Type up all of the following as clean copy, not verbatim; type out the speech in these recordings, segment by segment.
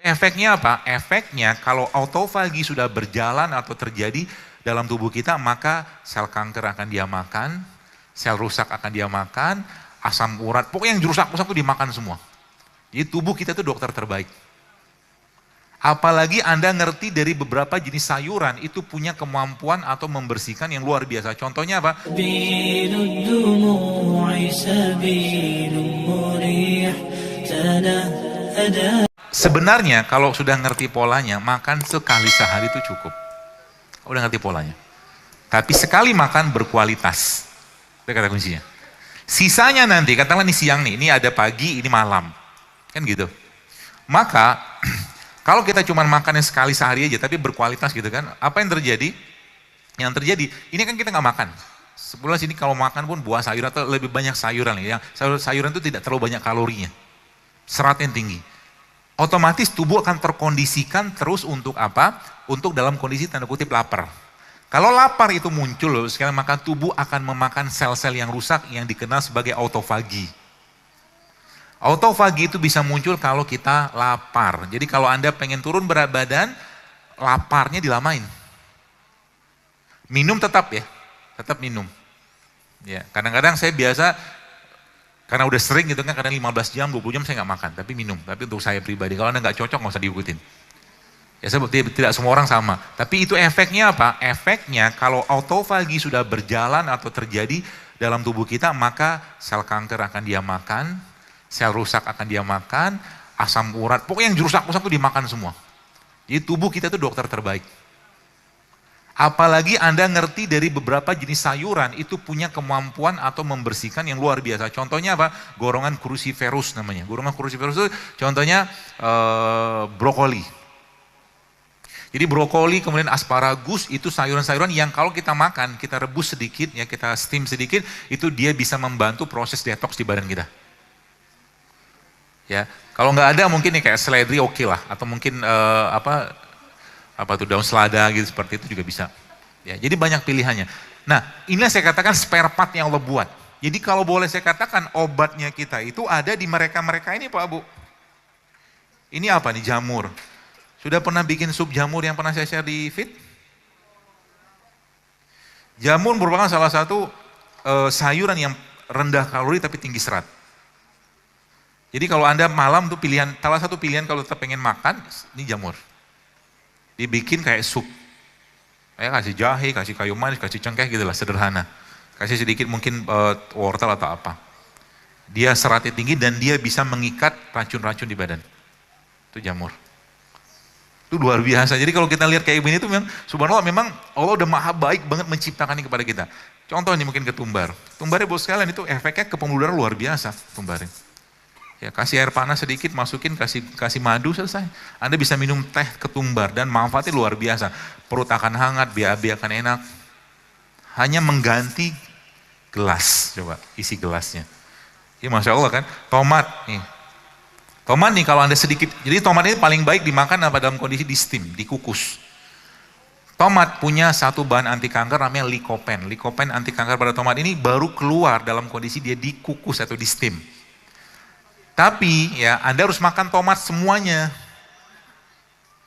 Efeknya apa? Efeknya kalau autofagi sudah berjalan atau terjadi dalam tubuh kita, maka sel kanker akan dia makan, sel rusak akan dia makan, asam urat, pokoknya yang rusak-rusak itu dimakan semua. Jadi tubuh kita itu dokter terbaik. Apalagi Anda ngerti dari beberapa jenis sayuran itu punya kemampuan atau membersihkan yang luar biasa. Contohnya apa? Sebenarnya kalau sudah ngerti polanya, makan sekali sehari itu cukup. Udah ngerti polanya. Tapi sekali makan berkualitas. Itu kata kuncinya. Sisanya nanti, katakanlah ini siang nih, ini ada pagi, ini malam. Kan gitu. Maka, kalau kita cuma makannya sekali sehari aja, tapi berkualitas gitu kan, apa yang terjadi? Yang terjadi, ini kan kita nggak makan. Sebulan sini kalau makan pun buah sayuran atau lebih banyak sayuran. Yang sayuran itu tidak terlalu banyak kalorinya. Seratnya tinggi. Otomatis tubuh akan terkondisikan terus untuk apa? Untuk dalam kondisi tanda kutip lapar. Kalau lapar itu muncul loh, sekarang maka tubuh akan memakan sel-sel yang rusak yang dikenal sebagai autofagi. Autofagi itu bisa muncul kalau kita lapar. Jadi kalau Anda pengen turun berat badan, laparnya dilamain. Minum tetap ya, tetap minum. Ya, kadang-kadang saya biasa karena udah sering gitu kan, kadang 15 jam, 20 jam saya nggak makan, tapi minum. Tapi untuk saya pribadi, kalau Anda nggak cocok nggak usah diikutin. Ya seperti tidak semua orang sama. Tapi itu efeknya apa? Efeknya kalau autofagi sudah berjalan atau terjadi dalam tubuh kita, maka sel kanker akan dia makan, sel rusak akan dia makan, asam urat, pokoknya yang rusak-rusak itu dimakan semua. Jadi tubuh kita itu dokter terbaik. Apalagi Anda ngerti dari beberapa jenis sayuran itu punya kemampuan atau membersihkan yang luar biasa. Contohnya apa? Golongan cruciferous namanya. Golongan cruciferous itu contohnya brokoli. Jadi brokoli kemudian asparagus itu sayuran-sayuran yang kalau kita makan, kita rebus sedikit, ya kita steam sedikit, itu dia bisa membantu proses detox di badan kita. Ya, kalau nggak ada mungkin kayak seledri oke lah, atau mungkin apa tuh daun selada gitu seperti itu juga bisa. Ya, jadi banyak pilihannya. Nah, inilah saya katakan spare part yang Allah buat. Jadi kalau boleh saya katakan obatnya kita itu ada di mereka-mereka ini Pak Bu. Ini apa nih? Jamur. Sudah pernah bikin sup jamur yang pernah saya share di feed? Jamur merupakan salah satu sayuran yang rendah kalori tapi tinggi serat. Jadi kalau Anda malam tuh pilihan, salah satu pilihan kalau tetap pengen makan, ini jamur. Dibikin kayak sup. Kayak kasih jahe, kasih kayu manis, kasih cengkeh gitu lah, sederhana. Kasih sedikit mungkin wortel atau apa. Dia seratnya tinggi dan dia bisa mengikat racun-racun di badan. Itu jamur. Itu luar biasa. Jadi kalau kita lihat kayak begini itu memang, subhanallah memang Allah udah maha baik banget menciptakan ini kepada kita. Contoh ini mungkin ketumbar. Tumbarnya bos sekalian itu efeknya ke pembuluh darah luar biasa. Tumbarnya. Ya, kasih air panas sedikit, masukin, kasih madu, selesai. Anda bisa minum teh ketumbar dan manfaatnya luar biasa. Perut akan hangat, BAB akan enak. Hanya mengganti gelas, coba isi gelasnya. Ya Masya Allah kan, tomat nih. Tomat nih kalau Anda sedikit, jadi tomat ini paling baik dimakan apa dalam kondisi di steam, dikukus. Tomat punya satu bahan anti kanker namanya lycopene. Lycopene anti kanker pada tomat ini baru keluar dalam kondisi dia dikukus atau di steam. Tapi ya Anda harus makan tomat semuanya.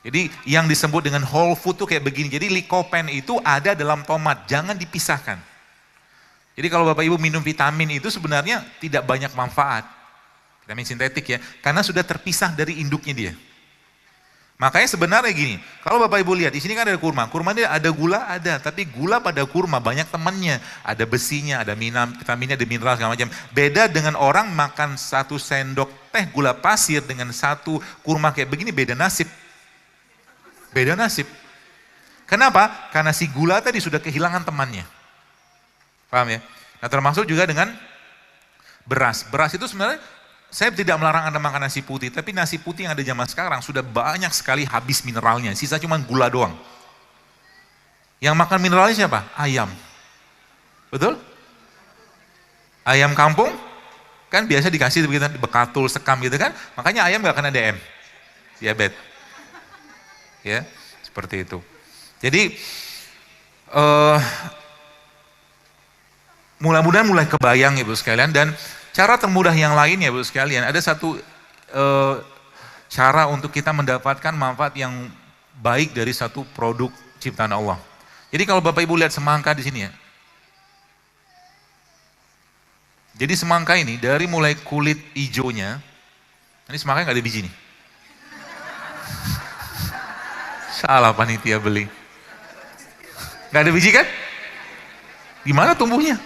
Jadi yang disebut dengan whole food tuh kayak begini. Jadi lycopene itu ada dalam tomat, jangan dipisahkan. Jadi kalau Bapak Ibu minum vitamin itu sebenarnya tidak banyak manfaat. Vitamin sintetik ya, karena sudah terpisah dari induknya dia. Makanya sebenarnya gini, kalau Bapak Ibu lihat, di sini kan ada kurma dia ada gula, ada, tapi gula pada kurma banyak temannya, ada besinya, ada vitaminnya, ada mineral segala macam. Beda dengan orang makan 1 sendok teh gula pasir dengan 1 kurma kayak begini, beda nasib. Beda nasib. Kenapa? Karena si gula tadi sudah kehilangan temannya. Paham ya? Nah termasuk juga dengan beras. Beras itu sebenarnya saya tidak melarang Anda makan nasi putih, tapi nasi putih yang ada zaman sekarang sudah banyak sekali habis mineralnya, sisa cuma gula doang. Yang makan mineralnya siapa? Ayam. Betul? Ayam kampung, kan biasa dikasih begitu, bekatul, sekam gitu kan, makanya ayam gak kena DM, diabetes. Ya, seperti itu. Jadi, mudah-mudahan mulai kebayang Ibu sekalian, dan cara termudah yang lain ya Bu sekalian, ada satu cara untuk kita mendapatkan manfaat yang baik dari satu produk ciptaan Allah. Jadi kalau Bapak Ibu lihat semangka di sini ya. Jadi semangka ini dari mulai kulit hijaunya, ini semangka nggak ada biji nih. Salah panitia beli. Nggak ada biji kan? Gimana tumbuhnya?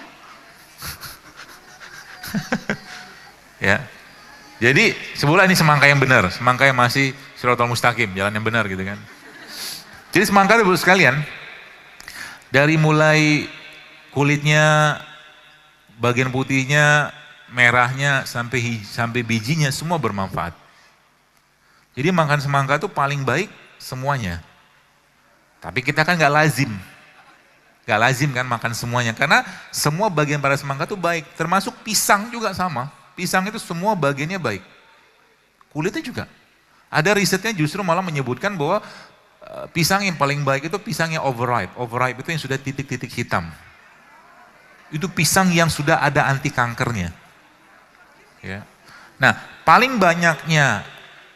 Ya. Jadi sebulan ini semangka yang benar, semangka yang masih Shiratal Mustaqim, jalan yang benar gitu kan. Jadi semangka itu sekalian, dari mulai kulitnya, bagian putihnya, merahnya, sampai bijinya semua bermanfaat. Jadi makan semangka itu paling baik semuanya. Tapi kita kan nggak lazim. Nggak lazim kan makan semuanya. Karena semua bagian pada semangka itu baik. Termasuk pisang juga sama. Pisang itu semua bagiannya baik. Kulitnya juga. Ada risetnya justru malah menyebutkan bahwa pisang yang paling baik itu pisang yang overripe. Overripe itu yang sudah titik-titik hitam. Itu pisang yang sudah ada anti kankernya. Ya. Nah, paling banyaknya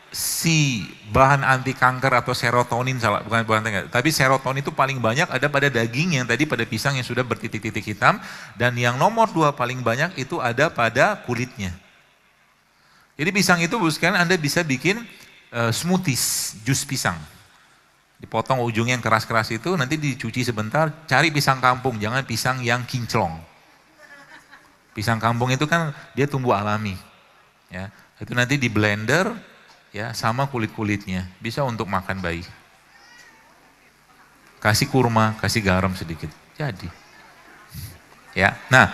si bahan anti kanker atau serotonin, tapi serotonin itu paling banyak ada pada daging yang tadi pada pisang yang sudah bertitik-titik hitam, dan yang nomor 2 paling banyak itu ada pada kulitnya. Jadi pisang itu bukan Anda bisa bikin smoothies, jus pisang. Dipotong ujungnya yang keras-keras itu, nanti dicuci sebentar, cari pisang kampung, jangan pisang yang kinclong. Pisang kampung itu kan dia tumbuh alami. Ya, itu nanti di blender, ya sama kulit-kulitnya, bisa untuk makan bayi. Kasih kurma, kasih garam sedikit, jadi. Ya, nah,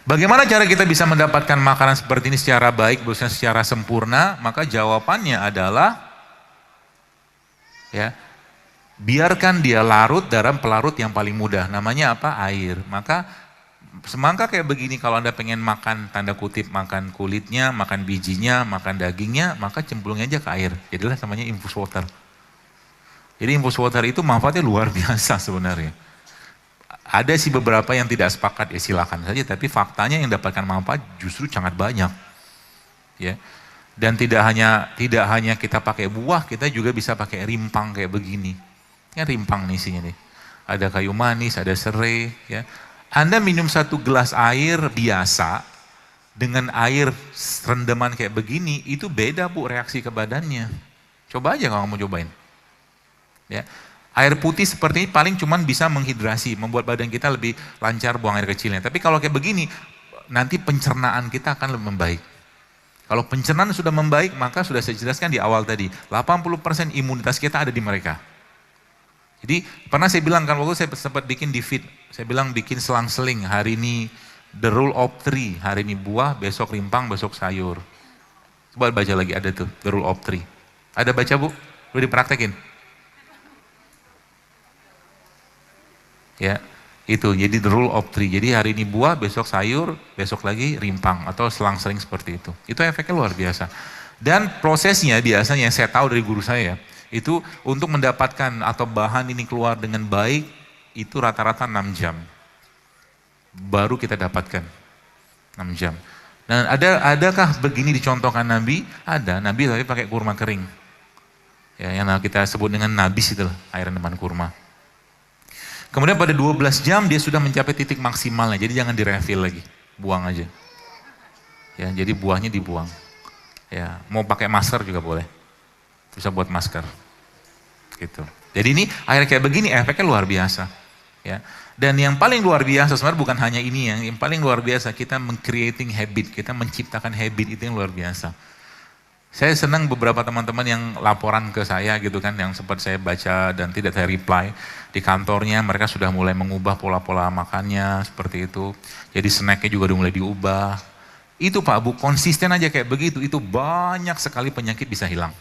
bagaimana cara kita bisa mendapatkan makanan seperti ini secara baik, maksudnya secara sempurna? Maka jawabannya adalah, ya, biarkan dia larut dalam pelarut yang paling mudah. Namanya apa? Air. Maka semangka kayak begini, kalau Anda pengen makan, tanda kutip, makan kulitnya, makan bijinya, makan dagingnya, maka cemplungnya aja ke air. Jadilah namanya infus water. Jadi infus water itu manfaatnya luar biasa sebenarnya. Ada sih beberapa yang tidak sepakat, ya silakan saja, tapi faktanya yang dapatkan manfaat justru sangat banyak. Ya. Dan tidak hanya kita pakai buah, kita juga bisa pakai rimpang kayak begini. Ya rimpang nih isinya nih. Ada kayu manis, ada serai, ya. Anda minum 1 gelas air biasa dengan air rendaman kayak begini, itu beda Bu reaksi ke badannya. Coba aja kalau mau cobain. Ya. Air putih seperti ini paling cuman bisa menghidrasi, membuat badan kita lebih lancar buang air kecilnya. Tapi kalau kayak begini, nanti pencernaan kita akan lebih membaik. Kalau pencernaan sudah membaik, maka sudah saya jelaskan di awal tadi, 80% imunitas kita ada di mereka. Jadi pernah saya bilang kan, waktu saya sempat bikin di feed, saya bilang bikin selang-seling, hari ini the rule of 3, hari ini buah, besok rimpang, besok sayur. Coba baca lagi, ada tuh, the rule of 3. Ada baca Bu? Udah dipraktekin? Ya, itu jadi the rule of 3. Jadi hari ini buah, besok sayur, besok lagi rimpang, atau selang-seling seperti itu. Itu efeknya luar biasa. Dan prosesnya biasanya yang saya tahu dari guru saya, itu untuk mendapatkan atau bahan ini keluar dengan baik, itu rata-rata 6 jam. Baru kita dapatkan 6 jam. Dan adakah begini dicontohkan Nabi? Ada, Nabi tapi pakai kurma kering. Ya, yang kita sebut dengan nabis itu, air rendaman kurma. Kemudian pada 12 jam dia sudah mencapai titik maksimalnya, jadi jangan direfill lagi, buang aja. Ya, jadi buahnya dibuang. Ya, mau pakai masker juga boleh. Bisa buat masker. Gitu. Jadi ini air kayak begini efeknya luar biasa. Ya. Dan yang paling luar biasa sebenarnya bukan hanya ini, yang paling luar biasa kita creating habit, kita menciptakan habit, itu yang luar biasa. Saya senang beberapa teman-teman yang laporan ke saya gitu kan, yang sempat saya baca dan tidak saya reply, di kantornya mereka sudah mulai mengubah pola-pola makannya seperti itu. Jadi snacknya juga udah mulai diubah. Itu Pak Bu, konsisten aja kayak begitu, itu banyak sekali penyakit bisa hilang.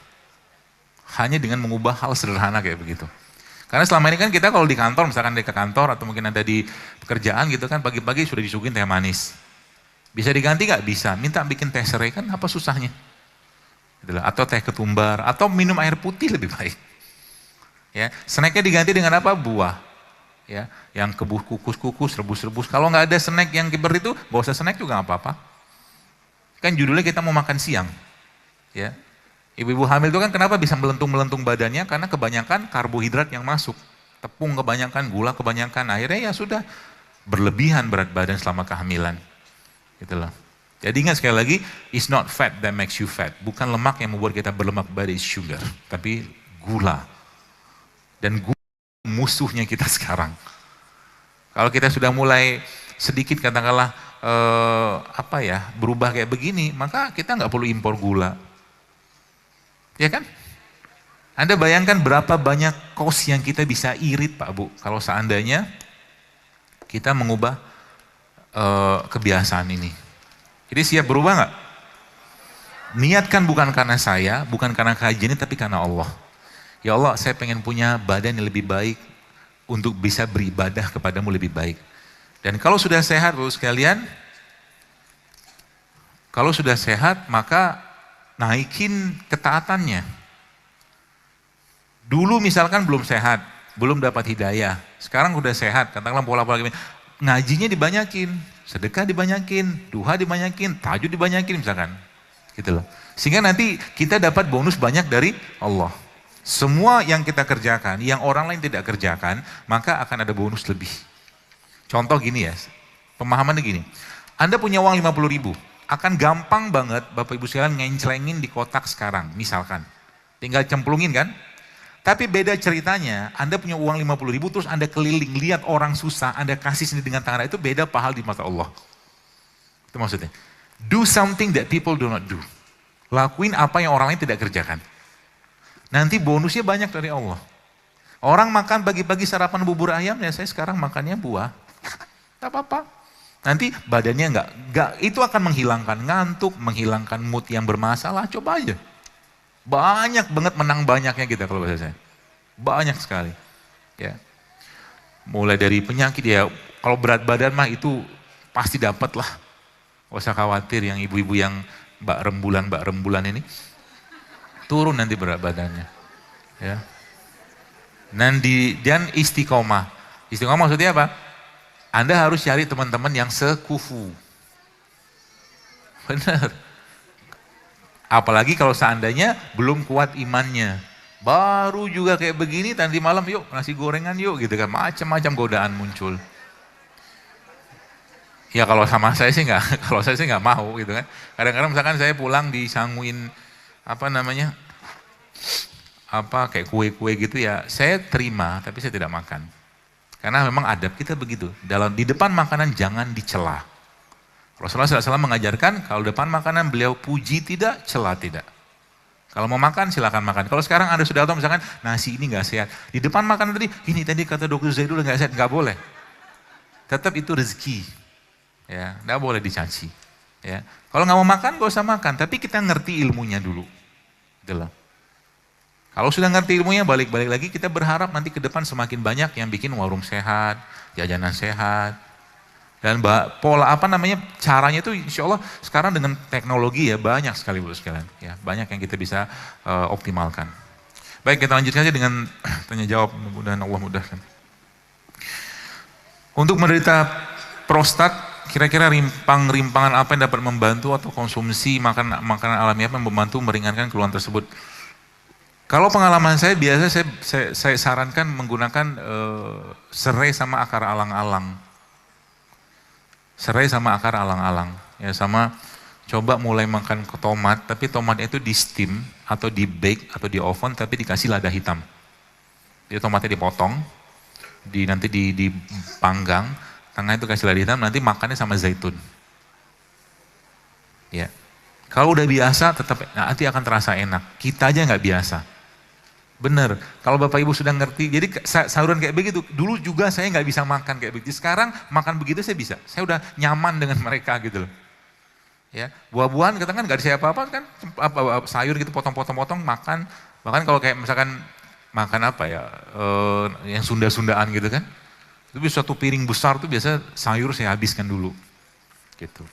Hanya dengan mengubah hal sederhana kayak begitu. Karena selama ini kan kita kalau di kantor, misalkan di ke kantor atau mungkin ada di pekerjaan gitu kan, pagi-pagi sudah disuguhin teh manis. Bisa diganti nggak? Bisa. Minta bikin teh serai kan apa susahnya? Atau teh ketumbar, atau minum air putih lebih baik. Ya, snacknya diganti dengan apa? Buah. Ya, yang kukus-kukus, rebus-rebus. Kalau nggak ada snack yang kiber itu, nggak usah snack juga nggak apa-apa. Kan judulnya kita mau makan siang. Ya, Ibu-ibu hamil itu kan kenapa bisa melentung-melentung badannya? Karena kebanyakan karbohidrat yang masuk. Tepung kebanyakan, gula kebanyakan. Akhirnya ya sudah berlebihan berat badan selama kehamilan. Gitu loh. Jadi ingat sekali lagi, it's not fat that makes you fat. Bukan lemak yang membuat kita berlemak, but it's sugar. Tapi gula. Dan gula musuhnya kita sekarang. Kalau kita sudah mulai sedikit katakanlah berubah kayak begini, maka kita nggak perlu impor gula. Ya kan? Anda bayangkan berapa banyak kos yang kita bisa irit Pak Bu, kalau seandainya kita mengubah kebiasaan ini. Jadi siap berubah nggak? Niatkan bukan karena saya, bukan karena kajian ini, tapi karena Allah. Ya Allah, saya pengen punya badan yang lebih baik untuk bisa beribadah kepadamu lebih baik. Dan kalau sudah sehat Bu sekalian, kalau sudah sehat maka naikin ketaatannya. Dulu misalkan belum sehat, belum dapat hidayah. Sekarang udah sehat, katakanlah pola-pola gini. Ngajinya dibanyakin, sedekah dibanyakin, duha dibanyakin, tahajud dibanyakin misalkan. Gitu loh. Sehingga nanti kita dapat bonus banyak dari Allah. Semua yang kita kerjakan, yang orang lain tidak kerjakan, maka akan ada bonus lebih. Contoh gini ya, pemahamannya gini. Anda punya uang 50.000. Akan gampang banget Bapak Ibu sekalian ngencelengin di kotak sekarang, misalkan. Tinggal cemplungin kan? Tapi beda ceritanya, Anda punya uang 50.000 terus Anda keliling, lihat orang susah, Anda kasih sendiri dengan tangan, itu beda pahala di mata Allah. Itu maksudnya. Do something that people do not do. Lakuin apa yang orang lain tidak kerjakan. Nanti bonusnya banyak dari Allah. Orang makan pagi-pagi sarapan bubur ayam, ya saya sekarang makannya buah. Tak apa-apa. Nanti badannya enggak, itu akan menghilangkan ngantuk, menghilangkan mood yang bermasalah, coba aja. Banyak banget menang banyaknya kita kalau bahasa saya. Banyak sekali. Ya. Mulai dari penyakit ya, kalau berat badan mah itu pasti dapat lah. Gak usah khawatir yang ibu-ibu yang mbak rembulan ini. Turun nanti berat badannya. Ya. Dan istiqomah. Istiqomah maksudnya apa? Anda harus cari teman-teman yang sekufu. Benar. Apalagi kalau seandainya belum kuat imannya. Baru juga kayak begini, tadi malam yuk nasi gorengan yuk gitu kan. Macam-macam godaan muncul. Ya kalau sama saya sih nggak, kalau saya sih nggak mau gitu kan. Kadang-kadang misalkan saya pulang disanguin kayak kue-kue gitu ya, saya terima tapi saya tidak makan. Karena memang adab kita begitu. Di depan makanan jangan dicela. Rasulullah SAW mengajarkan kalau depan makanan beliau puji tidak, cela tidak. Kalau mau makan silakan makan. Kalau sekarang Anda sudah tahu misalkan nasi ini nggak sehat. Di depan makanan tadi kata Dr. Zaidul nggak sehat, nggak boleh. Tetap itu rezeki. Ya, nggak boleh dicaci. Ya. Kalau nggak mau makan, nggak usah makan. Tapi kita ngerti ilmunya dulu. Gitu loh. Kalau sudah ngerti ilmunya, balik-balik lagi kita berharap nanti ke depan semakin banyak yang bikin warung sehat, jajanan sehat. Dan caranya itu insya Allah sekarang dengan teknologi ya banyak sekali Bu sekalian. Ya, banyak yang kita bisa optimalkan. Baik, kita lanjutkan saja dengan tanya jawab, mudah-mudahan Allah mudahkan. Untuk menderita prostat, kira-kira rimpangan apa yang dapat membantu atau konsumsi makanan alami apa yang membantu meringankan keluhan tersebut? Kalau pengalaman saya biasa saya sarankan menggunakan serai sama akar alang-alang. Serai sama akar alang-alang. Ya sama coba mulai makan ke tomat, tapi tomatnya itu di steam atau di bake atau di oven tapi dikasih lada hitam. Jadi tomatnya dipotong, nanti dipanggang, tengah itu kasih lada hitam, nanti makannya sama zaitun. Ya. Kalau udah biasa tetap nanti akan terasa enak. Kita aja nggak biasa. Bener, kalau Bapak Ibu sudah ngerti, jadi sahuran kayak begitu, dulu juga saya nggak bisa makan kayak begitu, sekarang makan begitu saya bisa, saya udah nyaman dengan mereka gitu loh. Ya, buah-buahan katakan nggak ada saya apa-apa kan, sayur gitu potong-potong makan, bahkan kalau kayak misalkan makan yang Sunda-Sundaan gitu kan, itu bisa satu piring besar tuh biasa sayur saya habiskan dulu, gitu.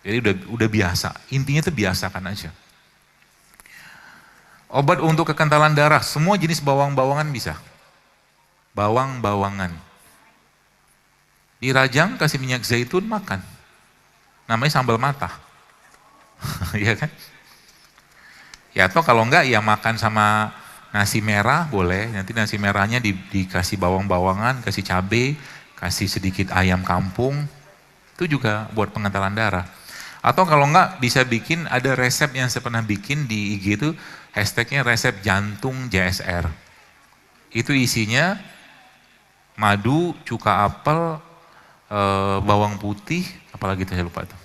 Jadi udah biasa, intinya tuh biasakan aja. Obat untuk kekentalan darah, semua jenis bawang-bawangan bisa. Bawang-bawangan. Dirajang, kasih minyak zaitun, makan. Namanya sambal mata. Iya kan? Ya atau kalau enggak ya makan sama nasi merah boleh, nanti nasi merahnya dikasih bawang-bawangan, kasih cabai, kasih sedikit ayam kampung, itu juga buat pengentalan darah. Atau kalau enggak bisa bikin, ada resep yang saya pernah bikin di IG itu, hashtagnya resep jantung JSR. Itu isinya madu, cuka apel, bawang putih, apalagi saya lupa tuh.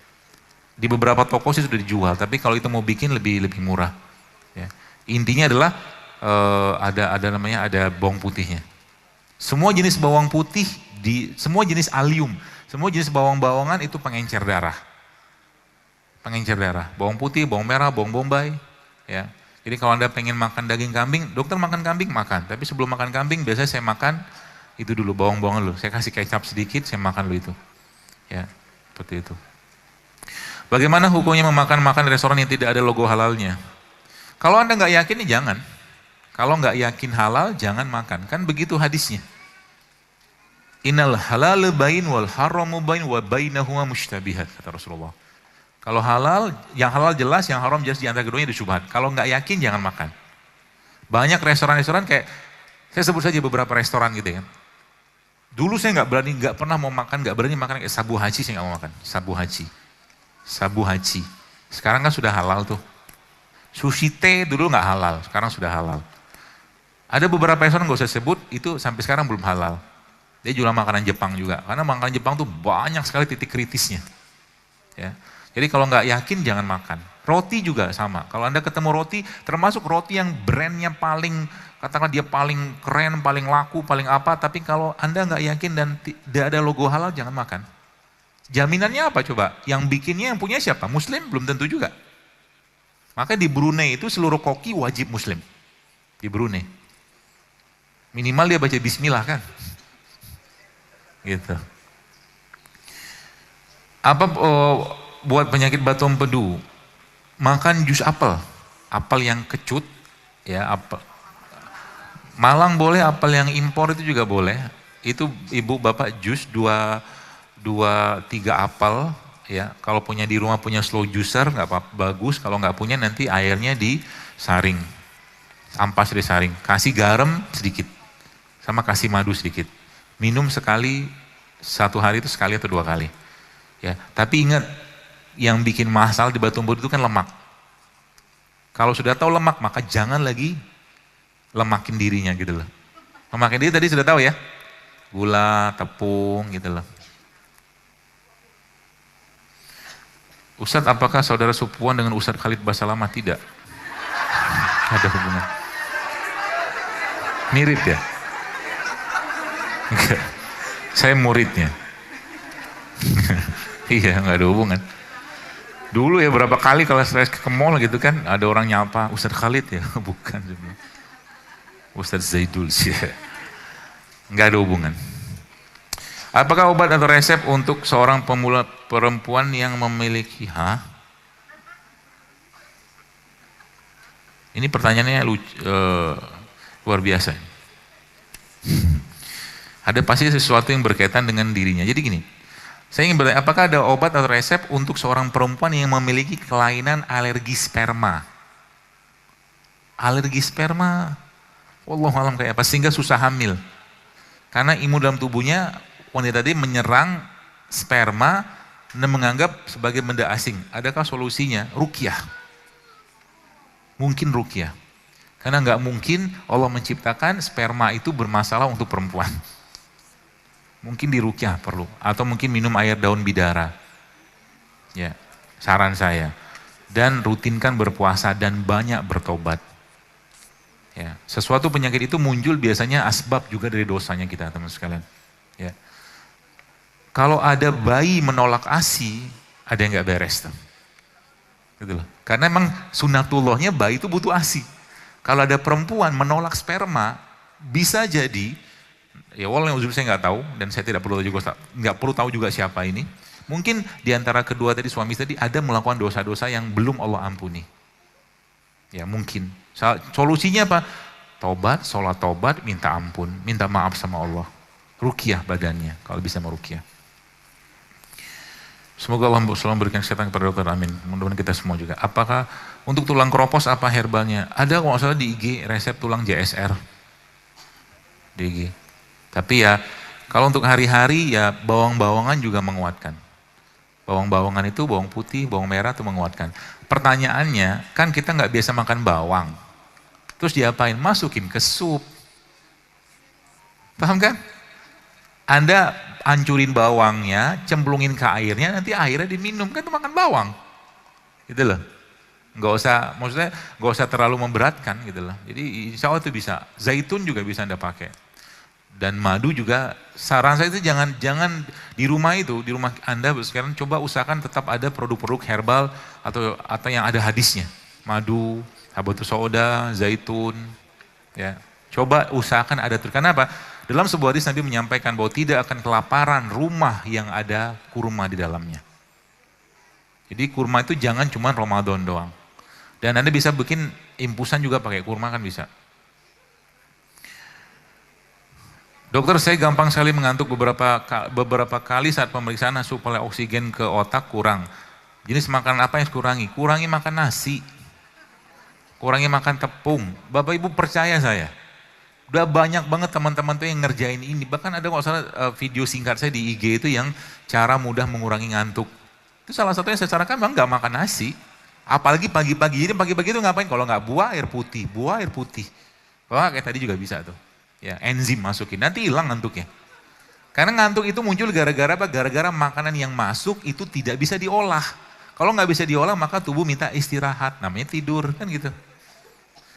Di beberapa toko sih sudah dijual, tapi kalau itu mau bikin lebih murah. Ya. Intinya adalah ada bawang putihnya. Semua jenis bawang putih, semua jenis alium, semua jenis bawang-bawangan itu pengencer darah. Pengencer darah, bawang putih, bawang merah, bawang bombay. Ya. Jadi kalau Anda pengen makan daging kambing, dokter makan kambing, makan. Tapi sebelum makan kambing, biasanya saya makan itu dulu, bawang-bawangan dulu. Saya kasih kecap sedikit, saya makan dulu itu. Ya, seperti itu. Bagaimana hukumnya memakan di restoran yang tidak ada logo halalnya? Kalau Anda nggak yakin, jangan. Kalau nggak yakin halal, jangan makan. Kan begitu hadisnya. Innal halal bain wal haramu bain wa bainahuma mushtabihat, kata Rasulullah. Kalau halal, yang halal jelas, yang haram jelas, di antara keduanya ada syubhat. Kalau nggak yakin, jangan makan. Banyak restoran-restoran kayak, saya sebut saja beberapa restoran gitu ya. Dulu saya nggak pernah mau makan, nggak berani makan kayak sabu haji, saya nggak mau makan. Sabu haji. Sekarang kan sudah halal tuh. Sushi teh dulu nggak halal, sekarang sudah halal. Ada beberapa restoran nggak usah sebut, itu sampai sekarang belum halal. Dia jual makanan Jepang juga, karena makanan Jepang tuh banyak sekali titik kritisnya. Ya. Jadi kalau nggak yakin jangan makan. Roti juga sama. Kalau Anda ketemu roti, termasuk roti yang brandnya paling, katakanlah dia paling keren, paling laku, paling apa, tapi kalau Anda nggak yakin dan tidak ada logo halal, jangan makan. Jaminannya apa coba? Yang bikinnya, yang punya siapa? Muslim? Belum tentu juga. Maka di Brunei itu seluruh koki wajib Muslim. Di Brunei. Minimal dia baca bismillah kan. Gitu. Apa buat penyakit batu empedu? Makan jus apel. Apel yang kecut. Ya, apel. Malang boleh, apel yang impor itu juga boleh. Itu ibu bapak jus 2-3 apel. Ya, kalau punya di rumah punya slow juicer nggak apa-apa, bagus. Kalau nggak punya nanti airnya disaring, ampas disaring, kasih garam sedikit, sama kasih madu sedikit. Minum sekali, 1 hari itu sekali atau 2 kali. Ya, tapi ingat yang bikin masalah di batu empedu itu kan lemak. Kalau sudah tahu lemak maka jangan lagi lemakin dirinya gitu loh. Lemakin diri tadi sudah tahu ya, gula, tepung gitu loh. Ustadz, apakah saudara sepupuan dengan Ustadz Khalid Basalamah? Tidak. Ada hubungan. Mirip ya? Enggak. Saya muridnya. Iya, nggak ada hubungan. Dulu ya berapa kali kalau saya ke mall gitu kan, ada orang nyapa, Ustadz Khalid ya? Bukan. Ustadz Zaidul sih. Nggak ada hubungan. Apakah obat atau resep untuk seorang pemula perempuan yang memiliki Ini pertanyaannya luar biasa. Ada pasti sesuatu yang berkaitan dengan dirinya. Jadi gini, saya ingin bertanya, apakah ada obat atau resep untuk seorang perempuan yang memiliki kelainan alergi sperma? Alergi sperma, wallahualam kayak apa, sehingga susah hamil. Karena imun dalam tubuhnya wanita tadi menyerang sperma dan menganggap sebagai benda asing. Adakah solusinya? Ruqyah. Mungkin ruqyah. Karena nggak mungkin Allah menciptakan sperma itu bermasalah untuk perempuan. Mungkin di ruqyah perlu. Atau mungkin minum air daun bidara. Ya, saran saya. Dan rutinkan berpuasa dan banyak bertobat. Ya, sesuatu penyakit itu muncul biasanya asbab juga dari dosanya kita, teman sekalian. Ya. Kalau ada bayi menolak ASI, ada yang nggak beres tuh. Gitu loh. Karena emang sunatullahnya bayi itu butuh ASI. Kalau ada perempuan menolak sperma, bisa jadi, ya walaupun saya nggak tahu dan saya tidak perlu juga nggak perlu tahu juga siapa ini. Mungkin diantara kedua tadi suami tadi ada melakukan dosa-dosa yang belum Allah ampuni. Ya mungkin. Solusinya apa? Tobat, sholat tobat, minta ampun, minta maaf sama Allah. Ruqyah badannya, kalau bisa meruqyah. Semoga Allah selalu memberikan kesehatan kepada dokter, amin. Mudah-mudahan kita semua juga. Apakah untuk tulang keropos apa herbalnya? Ada kalau nggak salah di IG resep tulang JSR. Di IG. Tapi ya kalau untuk hari-hari ya bawang-bawangan juga menguatkan. Bawang-bawangan itu bawang putih, bawang merah itu menguatkan. Pertanyaannya, kan kita nggak biasa makan bawang. Terus diapain? Masukin ke sup. Paham kan? Anda hancurin bawangnya, cemplungin ke airnya, nanti airnya diminum, kan itu makan bawang. Gitu loh. Nggak usah, maksudnya nggak usah terlalu memberatkan gitu loh. Jadi insya Allah itu bisa. Zaitun juga bisa Anda pakai. Dan madu juga, saran saya itu jangan di rumah Anda sekarang coba usahakan tetap ada produk-produk herbal atau yang ada hadisnya. Madu, habatus sauda, zaitun, ya. Coba usahakan ada terus. Karena apa? Dalam sebuah hadis Nabi menyampaikan bahwa tidak akan kelaparan rumah yang ada kurma di dalamnya. Jadi kurma itu jangan cuma Ramadan doang. Dan Anda bisa bikin impusan juga pakai kurma kan bisa. Dokter, saya gampang sekali mengantuk beberapa kali saat pemeriksaan supaya oksigen ke otak kurang. Jenis makanan apa yang harus kurangi? Kurangi makan nasi. Kurangi makan tepung. Bapak Ibu percaya saya. Udah banyak banget teman-teman tuh yang ngerjain ini. Bahkan ada kalau salah video singkat saya di IG itu yang cara mudah mengurangi ngantuk. Itu salah satunya saya sarankan memang nggak makan nasi. Apalagi pagi-pagi. Jadi pagi-pagi itu ngapain? Kalau nggak buah air putih. Wah kayak tadi juga bisa tuh. Ya, enzim masukin. Nanti hilang ngantuknya. Karena ngantuk itu muncul gara-gara apa? Gara-gara makanan yang masuk itu tidak bisa diolah. Kalau nggak bisa diolah maka tubuh minta istirahat. Namanya tidur kan gitu.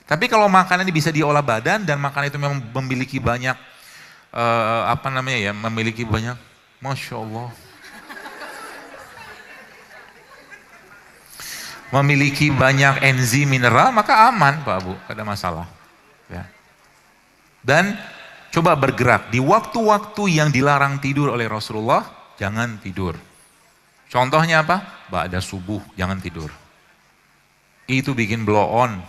Tapi kalau makanan ini bisa diolah badan dan makanan itu memang memiliki banyak memiliki banyak, Masya Allah, memiliki banyak enzim mineral, maka aman Pak Bu, tidak ada masalah. Ya. Dan coba bergerak di waktu-waktu yang dilarang tidur oleh Rasulullah, jangan tidur. Contohnya apa? Ba'da subuh, jangan tidur. Itu bikin blow on.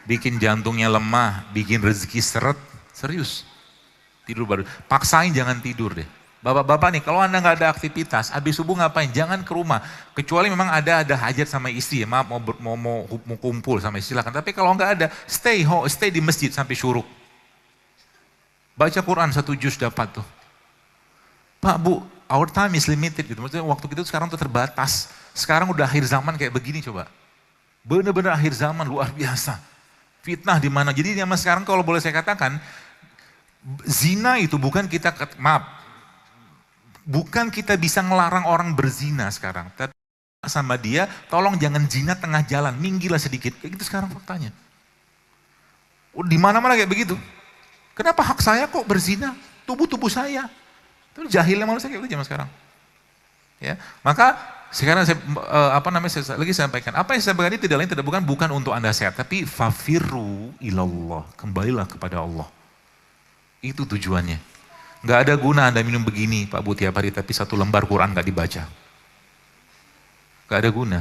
Bikin jantungnya lemah, bikin rezeki seret, serius. Tidur baru, paksain jangan tidur deh. Bapak-bapak nih, kalau Anda nggak ada aktivitas, habis subuh ngapain? Jangan ke rumah. Kecuali memang ada hajat sama istri, ya maaf mau kumpul sama istri, silakan. Tapi kalau nggak ada, stay di masjid sampai syuruk. Baca Quran 1 juz dapat tuh. Pak Bu, our time is limited gitu. Maksudnya waktu kita sekarang tuh terbatas. Sekarang udah akhir zaman kayak begini coba. Bener-bener akhir zaman luar biasa. Fitnah di mana? Jadi zaman sekarang kalau boleh saya katakan, zina itu bukan bukan kita bisa ngelarang orang berzina sekarang. Tapi sama dia, tolong jangan zina tengah jalan, minggirlah sedikit. Kayak gitu sekarang faktanya. Di mana-mana kayak begitu. Kenapa hak saya kok berzina? Tubuh saya. Itu jahilnya manusia kayak gitu zaman sekarang. Ya, maka sekarang saya lagi sampaikan, apa yang saya sampaikan ini tidak lain bukan untuk Anda sehat, tapi fafirru ilallah, kembalilah kepada Allah. Itu tujuannya. Nggak ada guna Anda minum begini Pak Bu tiap hari, tapi 1 lembar Quran nggak dibaca. Nggak ada guna.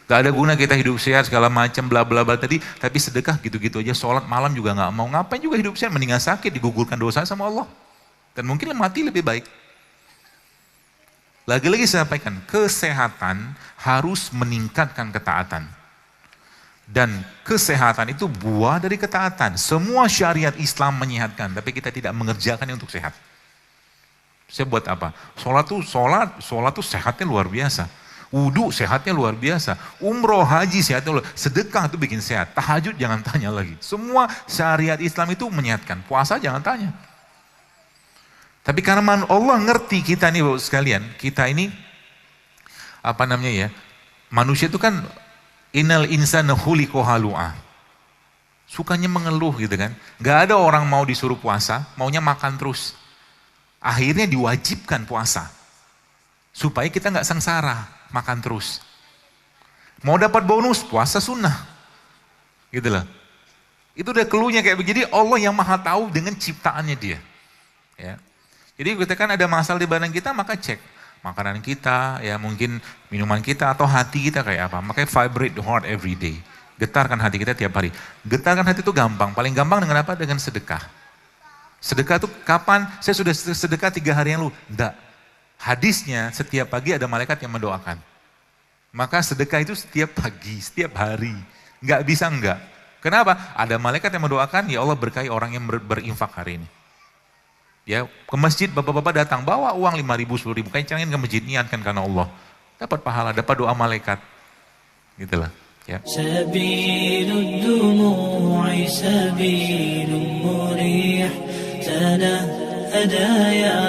Nggak ada guna kita hidup sehat segala macam bla bla bla tadi, tapi sedekah gitu-gitu aja, sholat malam juga nggak mau, ngapain juga hidup sehat, mendingan sakit digugurkan dosa sama Allah. Dan mungkin mati lebih baik. Lagi-lagi saya sampaikan, kesehatan harus meningkatkan ketaatan. Dan kesehatan itu buah dari ketaatan. Semua syariat Islam menyehatkan, tapi kita tidak mengerjakannya untuk sehat. Saya buat apa? Sholat tuh sehatnya luar biasa. Wudhu sehatnya luar biasa. Umroh, haji sehatnya luar biasa. Sedekah itu bikin sehat. Tahajud jangan tanya lagi. Semua syariat Islam itu menyehatkan. Puasa jangan tanya. Tapi karena Allah ngerti kita nih Bapak sekalian, kita ini manusia itu kan innal insana khuliqa halu'a. Sukanya mengeluh gitu kan. Gak ada orang mau disuruh puasa, maunya makan terus. Akhirnya diwajibkan puasa. Supaya kita gak sengsara, makan terus. Mau dapat bonus, puasa sunnah. Gitu loh. Itu udah keluhnya kayak begini, Allah yang maha tahu dengan ciptaannya dia. Ya. Jadi kita kan ada masalah di badan kita, maka cek makanan kita, ya mungkin minuman kita atau hati kita kayak apa. Makanya vibrate the heart every day. Getarkan hati kita tiap hari. Getarkan hati itu gampang. Paling gampang dengan apa? Dengan sedekah. Sedekah itu kapan? Saya sudah sedekah 3 hari yang lalu. Enggak. Hadisnya setiap pagi ada malaikat yang mendoakan. Maka sedekah itu setiap pagi, setiap hari. Nggak bisa enggak. Kenapa? Ada malaikat yang mendoakan, ya Allah berkahi orang yang berinfak hari ini. Ya, ke masjid bapak-bapak datang, bawa uang 5.000, 10.000, kencangin ke masjid, niatkan karena Allah. Dapat pahala, dapat doa malaikat. Gitulah. Ya. Sabilud dumu'i sabilun murih, tanahada ya